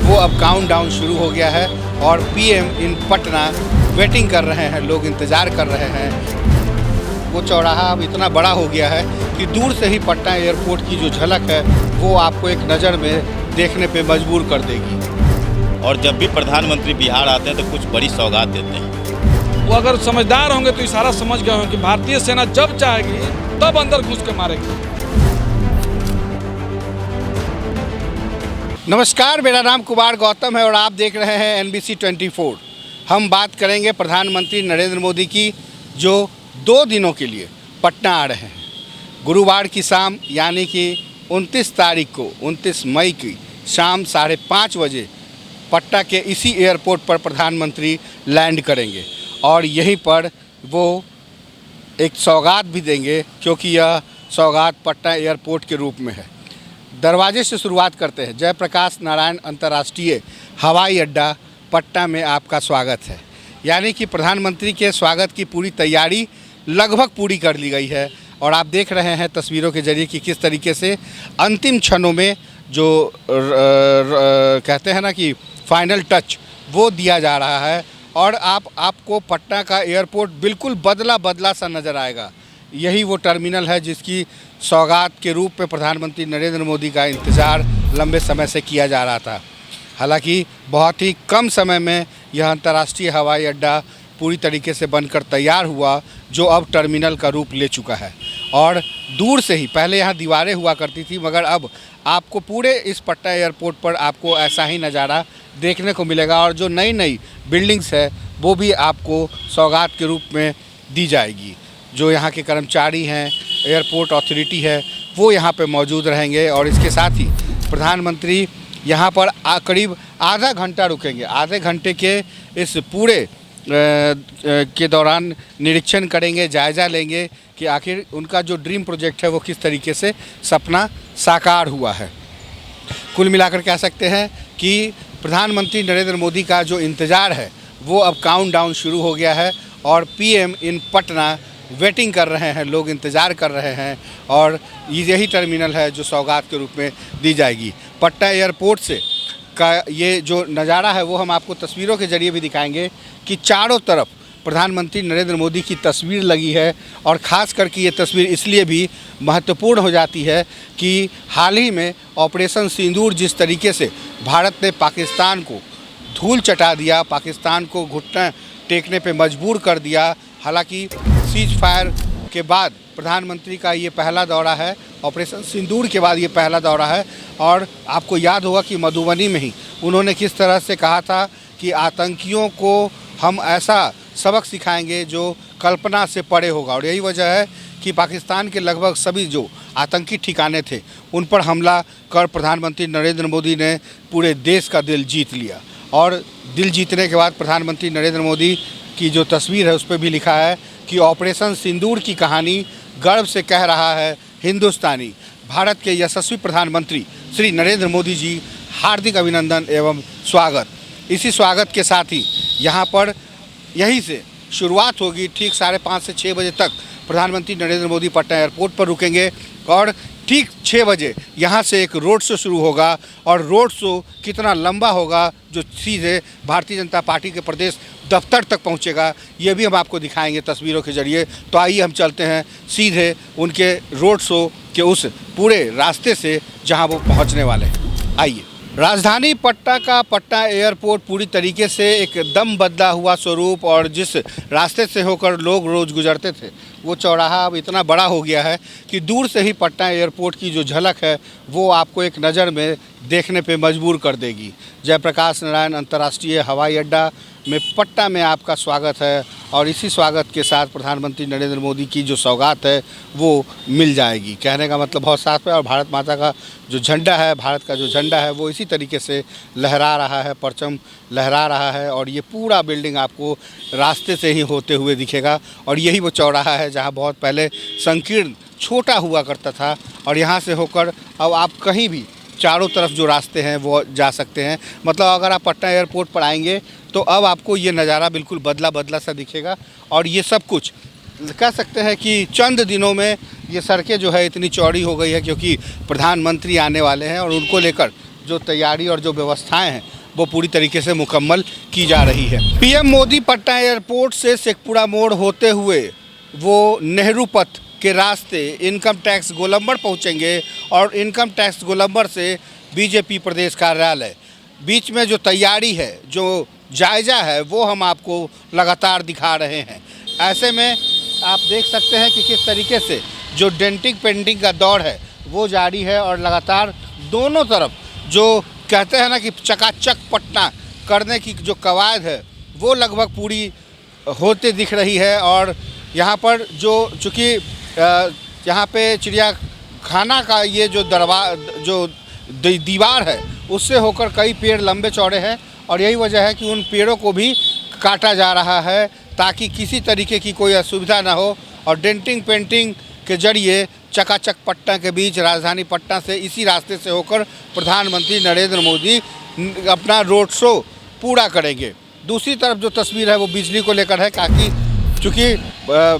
वो अब काउंटडाउन शुरू हो गया है और पीएम इन पटना वेटिंग कर रहे हैं, लोग इंतज़ार कर रहे हैं। वो चौराहा अब इतना बड़ा हो गया है कि दूर से ही पटना एयरपोर्ट की जो झलक है वो आपको एक नज़र में देखने पे मजबूर कर देगी। और जब भी प्रधानमंत्री बिहार आते हैं तो कुछ बड़ी सौगात देते हैं। वो अगर समझदार होंगे तो इशारा समझ गए होंगे कि भारतीय सेना जब चाहेगी तब अंदर घुस के मारेगी। नमस्कार, मेरा नाम कुमार गौतम है और आप देख रहे हैं NBC 24। हम बात करेंगे प्रधानमंत्री नरेंद्र मोदी की, जो 2 दिनों के लिए पटना आ रहे हैं। गुरुवार की शाम यानी कि 29 तारीख को 29 मई की शाम 5:30 बजे पटना के इसी एयरपोर्ट पर प्रधानमंत्री लैंड करेंगे और यहीं पर वो एक सौगात भी देंगे, क्योंकि यह सौगात पटना एयरपोर्ट के रूप में है। दरवाजे से शुरुआत करते हैं। जयप्रकाश नारायण अंतर्राष्ट्रीय हवाई अड्डा पटना में आपका स्वागत है। यानी कि प्रधानमंत्री के स्वागत की पूरी तैयारी लगभग पूरी कर ली गई है और आप देख रहे हैं तस्वीरों के जरिए कि किस तरीके से अंतिम क्षणों में जो कहते हैं ना कि फाइनल टच वो दिया जा रहा है और आपको पटना का एयरपोर्ट बिल्कुल बदला सा नज़र आएगा। यही वो टर्मिनल है जिसकी सौगात के रूप में प्रधानमंत्री नरेंद्र मोदी का इंतज़ार लंबे समय से किया जा रहा था। हालांकि बहुत ही कम समय में यह अंतर्राष्ट्रीय हवाई अड्डा पूरी तरीके से बनकर तैयार हुआ, जो अब टर्मिनल का रूप ले चुका है। और दूर से ही, पहले यहाँ दीवारें हुआ करती थी, मगर अब आपको पूरे इस पटना एयरपोर्ट पर आपको ऐसा ही नज़ारा देखने को मिलेगा। और जो नई बिल्डिंग्स है वो भी आपको सौगात के रूप में दी जाएगी। जो यहाँ के कर्मचारी हैं, एयरपोर्ट अथॉरिटी है, वो यहाँ पे मौजूद रहेंगे और इसके साथ ही प्रधानमंत्री यहाँ पर करीब आधा घंटा रुकेंगे। आधे घंटे के इस पूरे के दौरान निरीक्षण करेंगे, जायज़ा लेंगे कि आखिर उनका जो ड्रीम प्रोजेक्ट है वो किस तरीके से सपना साकार हुआ है। कुल मिलाकर कह सकते हैं कि प्रधानमंत्री नरेंद्र मोदी का जो इंतज़ार है वो अब काउंटडाउन शुरू हो गया है और पीएम इन पटना वेटिंग कर रहे हैं, लोग इंतज़ार कर रहे हैं और यही टर्मिनल है जो सौगात के रूप में दी जाएगी। पटना एयरपोर्ट से का ये जो नज़ारा है वो हम आपको तस्वीरों के ज़रिए भी दिखाएंगे कि चारों तरफ प्रधानमंत्री नरेंद्र मोदी की तस्वीर लगी है। और ख़ास करके ये तस्वीर इसलिए भी महत्वपूर्ण हो जाती है कि हाल ही में ऑपरेशन सिंदूर जिस तरीके से भारत ने पाकिस्तान को धूल चटा दिया, पाकिस्तान को घुटना टेकने पे मजबूर कर दिया। हालांकि सीज फायर के बाद प्रधानमंत्री का ये पहला दौरा है, ऑपरेशन सिंदूर के बाद ये पहला दौरा है। और आपको याद होगा कि मधुबनी में ही उन्होंने किस तरह से कहा था कि आतंकियों को हम ऐसा सबक सिखाएंगे जो कल्पना से परे होगा। और यही वजह है कि पाकिस्तान के लगभग सभी जो आतंकी ठिकाने थे उन पर हमला कर प्रधानमंत्री नरेंद्र मोदी ने पूरे देश का दिल जीत लिया। और दिल जीतने के बाद प्रधानमंत्री नरेंद्र मोदी की जो तस्वीर है उस पर भी लिखा है कि ऑपरेशन सिंदूर की कहानी गर्व से कह रहा है हिंदुस्तानी। भारत के यशस्वी प्रधानमंत्री श्री नरेंद्र मोदी जी, हार्दिक अभिनंदन एवं स्वागत। इसी स्वागत के साथ ही यहाँ पर यहीं से शुरुआत होगी। ठीक 5:30 से 6 बजे तक प्रधानमंत्री नरेंद्र मोदी पटना एयरपोर्ट पर रुकेंगे और ठीक 6 बजे यहाँ से एक रोड शो शुरू होगा। और रोड शो कितना लंबा होगा जो सीधे भारतीय जनता पार्टी के प्रदेश दफ्तर तक पहुँचेगा, ये भी हम आपको दिखाएंगे तस्वीरों के ज़रिए। तो आइए हम चलते हैं सीधे उनके रोड शो के उस पूरे रास्ते से जहाँ वो पहुँचने वाले हैं। आइए। राजधानी पटना का पटना एयरपोर्ट पूरी तरीके से एकदम बदला हुआ स्वरूप, और जिस रास्ते से होकर लोग रोज़ गुजरते थे वो चौराहा अब इतना बड़ा हो गया है कि दूर से ही पटना एयरपोर्ट की जो झलक है वो आपको एक नज़र में देखने पे मजबूर कर देगी। जयप्रकाश नारायण अंतर्राष्ट्रीय हवाई अड्डा में पटना में आपका स्वागत है और इसी स्वागत के साथ प्रधानमंत्री नरेंद्र मोदी की जो सौगात है वो मिल जाएगी। कहने का मतलब बहुत साफ है। और भारत माता का जो झंडा है, भारत का जो झंडा है वो इसी तरीके से लहरा रहा है, परचम लहरा रहा है। और ये पूरा बिल्डिंग आपको रास्ते से ही होते हुए दिखेगा। और यही वो चौराहा है जहाँ बहुत पहले संकीर्ण छोटा हुआ करता था और यहाँ से होकर अब आप कहीं भी चारों तरफ जो रास्ते हैं वो जा सकते हैं। मतलब अगर आप पटना एयरपोर्ट पर आएंगे तो अब आपको ये नज़ारा बिल्कुल बदला सा दिखेगा। और ये सब कुछ कह सकते हैं कि चंद दिनों में ये सड़कें जो है इतनी चौड़ी हो गई है क्योंकि प्रधानमंत्री आने वाले हैं और उनको लेकर जो तैयारी और जो व्यवस्थाएं हैं वो पूरी तरीके से मुकम्मल की जा रही है। पीएम मोदी पटना एयरपोर्ट से शेखपुरा मोड़ होते हुए वो नेहरू पथ के रास्ते इनकम टैक्स गोलंबर पहुंचेंगे और इनकम टैक्स गोलंबर से बीजेपी प्रदेश कार्यालय। बीच में जो तैयारी है, जो जायज़ा है, वो हम आपको लगातार दिखा रहे हैं। ऐसे में आप देख सकते हैं कि किस तरीके से जो डेंटिंग पेंटिंग का दौर है वो जारी है और लगातार दोनों तरफ जो कहते हैं ना कि चकाचक पटना करने की जो कवायद है वो लगभग पूरी होते दिख रही है। और यहाँ पर चूँकि यहाँ पे चिड़ियाखाना का ये जो दीवार है उससे होकर कई पेड़ लंबे चौड़े हैं और यही वजह है कि उन पेड़ों को भी काटा जा रहा है ताकि किसी तरीके की कोई असुविधा ना हो। और डेंटिंग पेंटिंग के जरिए चकाचक पटना के बीच राजधानी पटना से इसी रास्ते से होकर प्रधानमंत्री नरेंद्र मोदी अपना रोड शो पूरा करेंगे। दूसरी तरफ जो तस्वीर है वो बिजली को लेकर है, ताकि चूँकि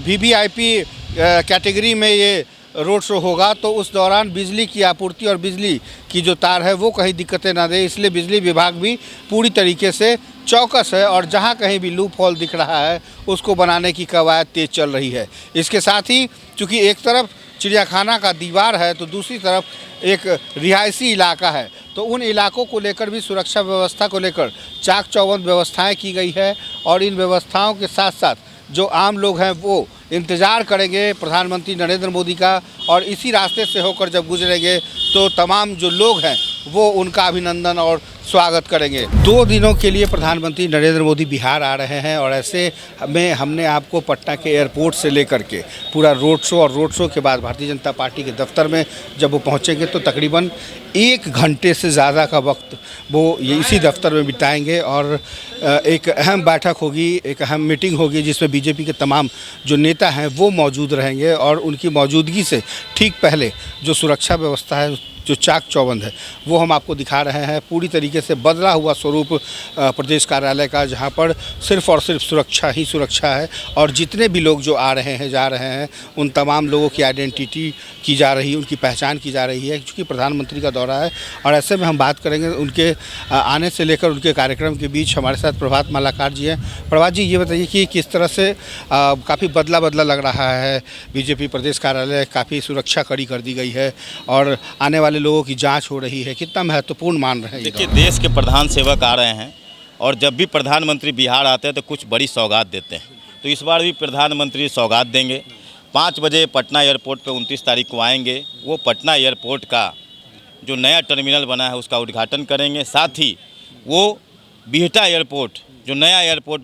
वीवीआईपी कैटेगरी में ये रोड शो होगा तो उस दौरान बिजली की आपूर्ति और बिजली की जो तार है वो कहीं दिक्कतें ना दे, इसलिए बिजली विभाग भी पूरी तरीके से चौकस है और जहां कहीं भी लूप होल दिख रहा है उसको बनाने की कवायद तेज चल रही है। इसके साथ ही चूँकि एक तरफ चिड़ियाखाना का दीवार है तो दूसरी तरफ एक रिहायशी इलाका है, तो उन इलाकों को लेकर भी सुरक्षा व्यवस्था को लेकर चाक चौबंद व्यवस्थाएँ की गई है। और इन व्यवस्थाओं के साथ साथ जो आम लोग हैं वो इंतज़ार करेंगे प्रधानमंत्री नरेंद्र मोदी का, और इसी रास्ते से होकर जब गुजरेंगे तो तमाम जो लोग हैं वो उनका अभिनंदन और स्वागत करेंगे। 2 दिनों के लिए प्रधानमंत्री नरेंद्र मोदी बिहार आ रहे हैं और ऐसे में हमने आपको पटना के एयरपोर्ट से लेकर के पूरा रोड शो और रोड शो के बाद भारतीय जनता पार्टी के दफ्तर में जब वो पहुंचेंगे तो तकरीबन 1 घंटे से ज़्यादा का वक्त वो ये इसी दफ्तर में बिताएंगे और एक अहम बैठक होगी, एक अहम मीटिंग होगी जिसमें बीजेपी के तमाम जो नेता हैं वो मौजूद रहेंगे। और उनकी मौजूदगी से ठीक पहले जो सुरक्षा व्यवस्था है, जो चाक चौबंद है, वो हम आपको दिखा रहे हैं। पूरी तरीके से बदला हुआ स्वरूप प्रदेश कार्यालय का, जहां पर सिर्फ़ और सिर्फ सुरक्षा ही सुरक्षा है और जितने भी लोग जो आ रहे हैं जा रहे हैं उन तमाम लोगों की आइडेंटिटी की जा रही है, उनकी पहचान की जा रही है, क्योंकि प्रधानमंत्री का दौरा है। और ऐसे में हम बात करेंगे उनके आने से लेकर उनके कार्यक्रम के बीच हमारे साथ प्रभात मालाकार जी हैं। प्रभात जी, ये बताइए कि किस तरह से काफ़ी बदला लग रहा है बीजेपी प्रदेश कार्यालय, काफ़ी सुरक्षा कड़ी कर दी गई है और आने वाले लोगों की जांच हो रही है, कितना महत्वपूर्ण मान रहे हैं? देखिए, देश के प्रधान सेवक आ रहे हैं और जब भी प्रधानमंत्री बिहार आते हैं तो कुछ बड़ी सौगात देते हैं, तो इस बार भी प्रधानमंत्री सौगात देंगे। 5 बजे पटना एयरपोर्ट पे 29 तारीख को आएंगे। वो पटना एयरपोर्ट का जो नया टर्मिनल बना है उसका उद्घाटन करेंगे। साथ ही वो बिहटा एयरपोर्ट, जो नया एयरपोर्ट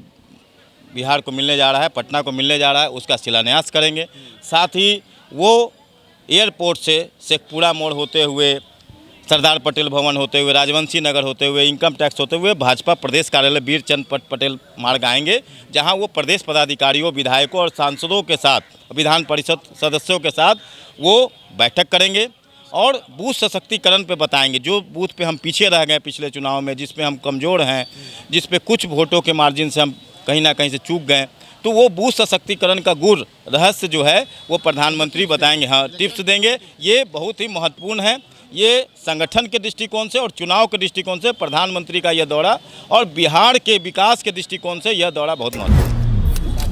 बिहार को मिलने जा रहा है, पटना को मिलने जा रहा है, उसका शिलान्यास करेंगे। साथ ही वो एयरपोर्ट से शेखपुरा मोड़ होते हुए, सरदार पटेल भवन होते हुए, राजवंशी नगर होते हुए, इनकम टैक्स होते हुए भाजपा प्रदेश कार्यालय वीर चंद पटेल मार्ग आएंगे, जहां वो प्रदेश पदाधिकारियों, विधायकों और सांसदों के साथ, विधान परिषद सदस्यों के साथ वो बैठक करेंगे और बूथ सशक्तिकरण पे बताएंगे। जो बूथ पे हम पीछे रह गए पिछले चुनाव में, जिस पे हम कमज़ोर हैं, जिस पे कुछ वोटों के मार्जिन से हम कहीं ना कहीं से चूक गए, तो वो बूथ सशक्तिकरण का गुर रहस्य जो है वो प्रधानमंत्री बताएंगे। हाँ, टिप्स देंगे। ये बहुत ही महत्वपूर्ण है। ये संगठन के दृष्टिकोण से और चुनाव के दृष्टिकोण से प्रधानमंत्री का यह दौरा और बिहार के विकास के दृष्टिकोण से यह दौरा बहुत महत्वपूर्ण है।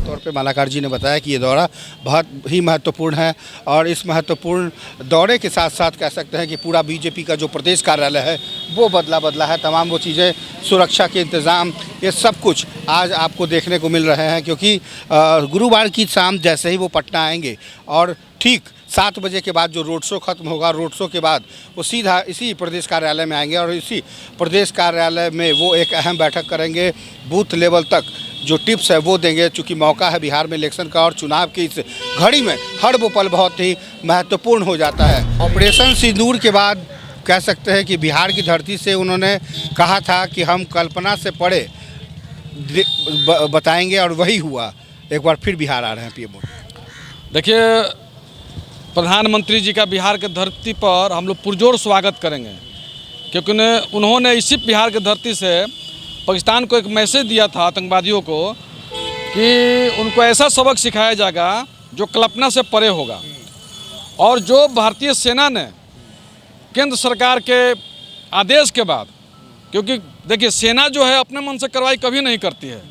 तौर पे मालाकार जी ने बताया कि ये दौरा बहुत ही महत्वपूर्ण है और इस महत्वपूर्ण दौरे के साथ साथ कह सकते हैं कि पूरा बीजेपी का जो प्रदेश कार्यालय है वो बदला है। तमाम वो चीज़ें, सुरक्षा के इंतज़ाम, ये सब कुछ आज आपको देखने को मिल रहे हैं, क्योंकि गुरुवार की शाम जैसे ही वो पटना आएंगे और ठीक 7 बजे के बाद जो रोड शो ख़त्म होगा, रोड शो के बाद वो सीधा इसी प्रदेश कार्यालय में आएंगे और इसी प्रदेश कार्यालय में वो एक अहम बैठक करेंगे। बूथ लेवल तक जो टिप्स है वो देंगे, चूँकि मौका है बिहार में इलेक्शन का और चुनाव की इस घड़ी में हर वो पल बहुत ही महत्वपूर्ण हो जाता है। ऑपरेशन सिंदूर के बाद कह सकते हैं कि बिहार की धरती से उन्होंने कहा था कि हम कल्पना से परे बताएंगे और वही हुआ। एक बार फिर बिहार आ रहे हैं पीएम मोदी। देखिए, प्रधानमंत्री जी का बिहार के धरती पर हम लोग पुरजोर स्वागत करेंगे, क्योंकि उन्होंने इसी बिहार की धरती से पाकिस्तान को एक मैसेज दिया था, आतंकवादियों को, कि उनको ऐसा सबक सिखाया जाएगा जो कल्पना से परे होगा। और जो भारतीय सेना ने केंद्र सरकार के आदेश के बाद, क्योंकि देखिए सेना जो है अपने मन से कार्रवाई कभी नहीं करती है।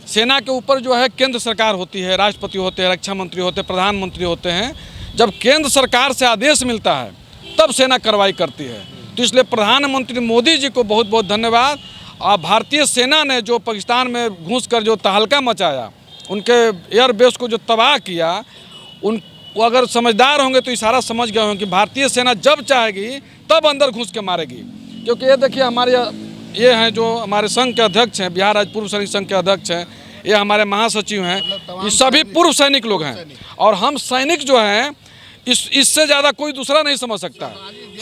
सेना के ऊपर जो है केंद्र सरकार होती है, राष्ट्रपति होते हैं, रक्षा मंत्री होते हैं, प्रधानमंत्री होते हैं। जब केंद्र सरकार से आदेश मिलता है तब सेना कार्रवाई करती है। तो इसलिए प्रधानमंत्री मोदी जी को बहुत बहुत धन्यवाद। और भारतीय सेना ने जो पाकिस्तान में घुसकर जो तहलका मचाया, उनके एयरबेस को जो तबाह किया, वो अगर समझदार होंगे तो इशारा समझ गए होंगे कि भारतीय सेना जब चाहेगी तब अंदर घुस के मारेगी। क्योंकि ये देखिए हमारे ये हैं जो हमारे संघ के अध्यक्ष हैं, बिहार राज्य पूर्व सैनिक संघ के अध्यक्ष हैं, ये हमारे महासचिव हैं, ये सभी पूर्व सैनिक लोग हैं। और हम सैनिक जो हैं इससे ज़्यादा कोई दूसरा नहीं समझ सकता।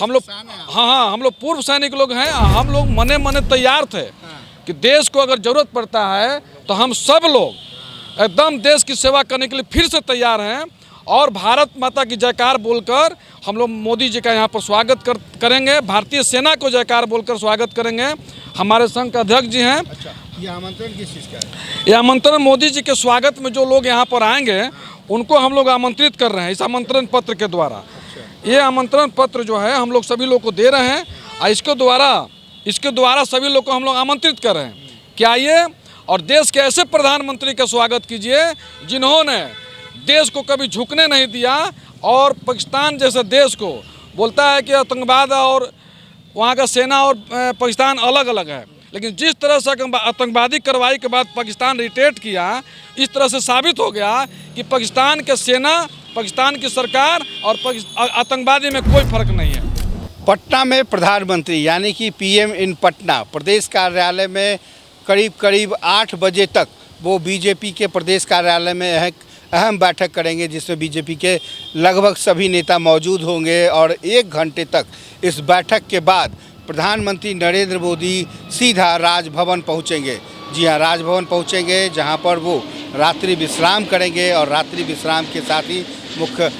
हम लोग हाँ हम लोग पूर्व सैनिक लोग हैं। हम लोग मने मने तैयार थे कि देश को अगर ज़रूरत पड़ता है तो हम सब लोग एकदम देश की सेवा करने के लिए फिर से तैयार हैं। और भारत माता की जयकार बोलकर हम लोग मोदी जी का यहाँ पर स्वागत करेंगे। भारतीय सेना को जयकार बोलकर स्वागत करेंगे। हमारे संघ के अध्यक्ष जी हैं। अच्छा, ये आमंत्रण किस चीज़ का है? ये आमंत्रण मोदी जी के स्वागत में जो लोग यहाँ पर आएंगे उनको हम लोग आमंत्रित कर रहे हैं इस आमंत्रण पत्र के द्वारा। ये आमंत्रण पत्र जो है हम लोग सभी लोग को दे रहे हैं और इसके द्वारा सभी लोग को हम लोग आमंत्रित कर रहे हैं कि आइए और देश के ऐसे प्रधानमंत्री का स्वागत कीजिए जिन्होंने देश को कभी झुकने नहीं दिया। और पाकिस्तान जैसे देश को बोलता है कि आतंकवाद और वहाँ का सेना और पाकिस्तान अलग अलग है, लेकिन जिस तरह से आतंकवादी कार्रवाई के बाद पाकिस्तान रिट्रीट किया, इस तरह से साबित हो गया कि पाकिस्तान के सेना, पाकिस्तान की सरकार और आतंकवादी में कोई फर्क नहीं है। पटना में प्रधानमंत्री यानी कि पीएम इन पटना प्रदेश कार्यालय में करीब 8 बजे तक वो बीजेपी के प्रदेश कार्यालय में अहम बैठक करेंगे, जिसमें बीजेपी के लगभग सभी नेता मौजूद होंगे। और 1 घंटे तक इस बैठक के बाद प्रधानमंत्री नरेंद्र मोदी सीधा राजभवन पहुंचेंगे। जी हाँ, राजभवन पहुंचेंगे, जहां पर वो रात्रि विश्राम करेंगे। और रात्रि विश्राम के साथ ही मुख्य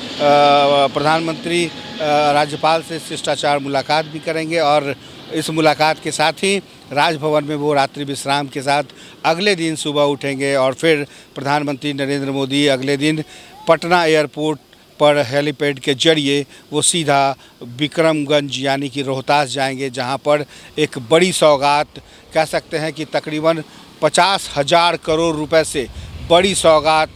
प्रधानमंत्री राज्यपाल से शिष्टाचार मुलाकात भी करेंगे। और इस मुलाकात के साथ ही राजभवन में वो रात्रि विश्राम के साथ अगले दिन सुबह उठेंगे। और फिर प्रधानमंत्री नरेंद्र मोदी अगले दिन पटना एयरपोर्ट पर हेलीपैड के जरिए वो सीधा विक्रमगंज यानी कि रोहतास जाएंगे, जहां पर एक बड़ी सौगात कह सकते हैं कि तकरीबन 50,000 करोड़ रुपए से बड़ी सौगात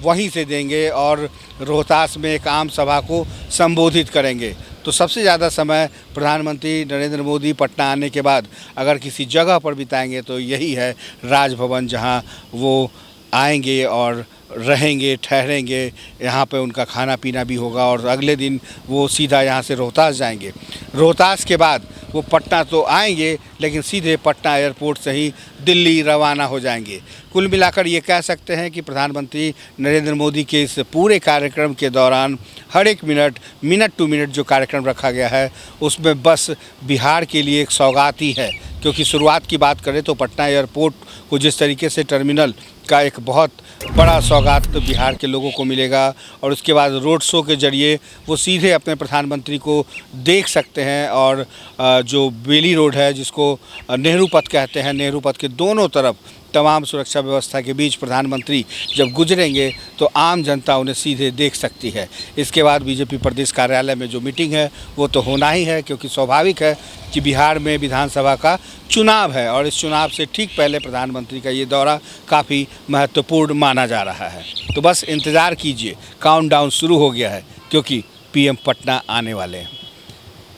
वहीं से देंगे और रोहतास में एक आम सभा को संबोधित करेंगे। तो सबसे ज़्यादा समय प्रधानमंत्री नरेंद्र मोदी पटना आने के बाद अगर किसी जगह पर बिताएंगे तो यही है राजभवन, जहां वो आएंगे और रहेंगे, ठहरेंगे। यहाँ पे उनका खाना पीना भी होगा और अगले दिन वो सीधा यहाँ से रोहतास जाएंगे। रोहतास के बाद वो पटना तो आएंगे, लेकिन सीधे पटना एयरपोर्ट से ही दिल्ली रवाना हो जाएंगे। कुल मिलाकर ये कह सकते हैं कि प्रधानमंत्री नरेंद्र मोदी के इस पूरे कार्यक्रम के दौरान हर एक मिनट टू मिनट जो कार्यक्रम रखा गया है उसमें बस बिहार के लिए एक सौगात ही है। क्योंकि शुरुआत की बात करें तो पटना एयरपोर्ट को जिस तरीके से टर्मिनल का एक बहुत बड़ा सौगात तो बिहार के लोगों को मिलेगा। और उसके बाद रोड शो के जरिए वो सीधे अपने प्रधानमंत्री को देख सकते हैं। और जो बेली रोड है, जिसको नेहरू पथ कहते हैं, नेहरू पथ के दोनों तरफ तमाम सुरक्षा व्यवस्था के बीच प्रधानमंत्री जब गुजरेंगे तो आम जनता उन्हें सीधे देख सकती है। इसके बाद बीजेपी प्रदेश कार्यालय में जो मीटिंग है वो तो होना ही है, क्योंकि स्वाभाविक है कि बिहार में विधानसभा का चुनाव है और इस चुनाव से ठीक पहले प्रधानमंत्री का ये दौरा काफ़ी महत्वपूर्ण माना जा रहा है। तो बस इंतज़ार कीजिए, काउंटडाउन शुरू हो गया है, क्योंकि पीएम पटना आने वाले हैं।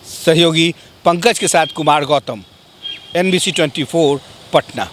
सहयोगी पंकज के साथ कुमार गौतम, NBC 24 पटना।